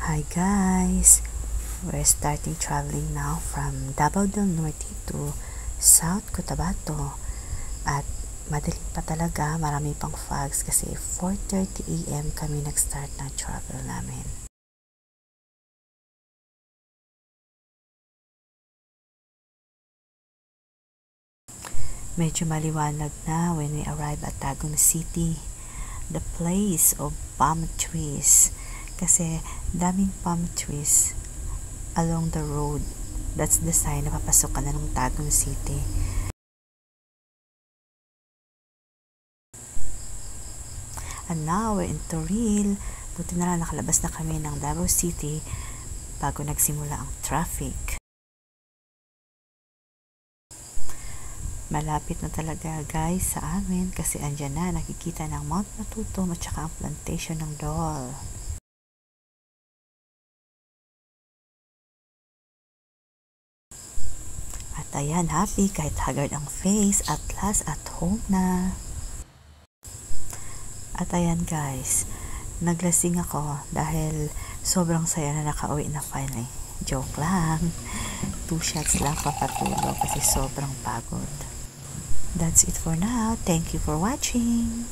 Hi guys! We're starting traveling now from Davao del Norte to South Cotabato. At madilim pa talaga, marami pang fogs kasi 4:30 AM kami nag-start ng travel namin. Medyo maliwanag na when we arrive at Tagum City, the place of palm trees. Kasi daming palm trees along the road. That's the sign na papasok ka na ng Tagum City. And now we're in Toril. Buti na lang nakalabas na kami ng Davao City bago nagsimula ang traffic. Malapit na talaga guys sa amin kasi andyan na nakikita ng Mount Matutom at saka ang plantation ng Dole. At ayan, happy kahit haggard ang face, at last at home na. At ayan guys, naglasing ako dahil sobrang saya na nakauwi na finally. Joke lang. 2 shots lang papatulog kasi sobrang pagod. That's it for now. Thank you for watching.